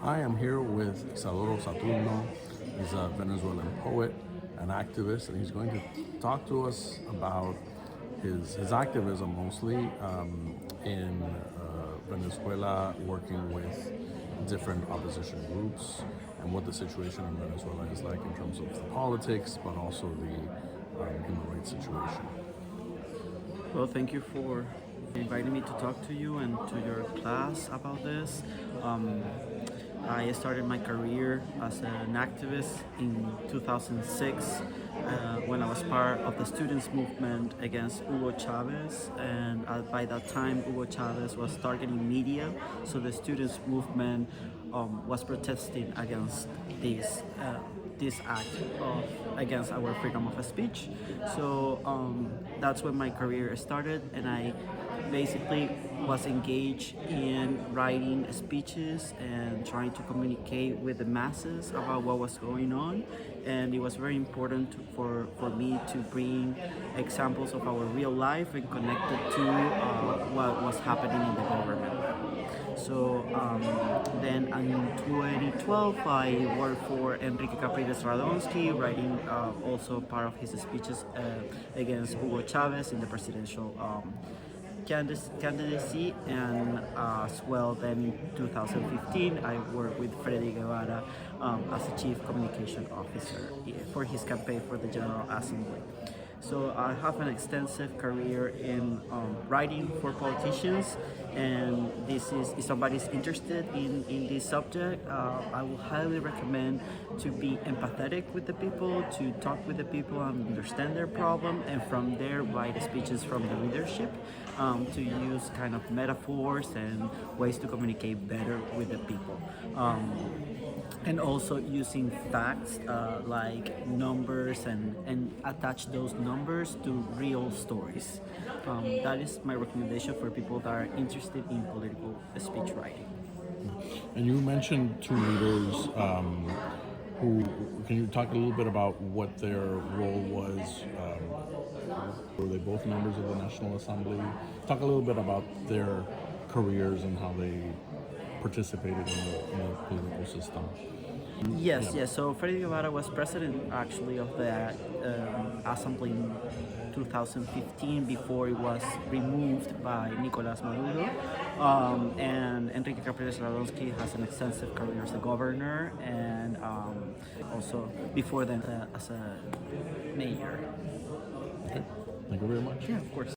I am here with Isadoro Saturno. He's a Venezuelan poet, an activist, and he's going to talk to us about his activism mostly in Venezuela, working with different opposition groups and what the situation in Venezuela is like in terms of the politics, but also the human rights situation. Well, thank you for inviting me to talk to you and to your class about this. I started my career as an activist in 2006 when I was part of the students' movement against Hugo Chavez, and by that time Hugo Chavez was targeting media, so the students' movement was protesting against this act against our freedom of speech. So that's when my career started, and I basically was engaged in writing speeches and trying to communicate with the masses about what was going on. And it was very important for me to bring examples of our real life and connect it to what was happening in the government. So then in 2012, I worked for Henrique Capriles, writing also part of his speeches against Hugo Chavez in the presidential candidacy, and as well then in 2015 I worked with Freddy Guevara as a chief communication officer for his campaign for the General Assembly. So I have an extensive career in writing for politicians, and this is, if somebody's interested in this subject, I will highly recommend to be empathetic with the people, to talk with the people and understand their problem, and from there write speeches from the leadership, to use kind of metaphors and ways to communicate better with the people. And also using facts like numbers and attach those numbers to real stories. That is my recommendation for people that are interested in political speech writing. And you mentioned two leaders who, can you talk a little bit about what their role was? Were they both members of the National Assembly? Talk a little bit about their careers and how they participated in the political system. Yes. So Freddy Guevara was president actually of the assembly in 2015 before it was removed by Nicolas Maduro. And Enrique Capriles has an extensive career as a governor, and also before then as a mayor. Okay. Thank you very much. Yeah, of course.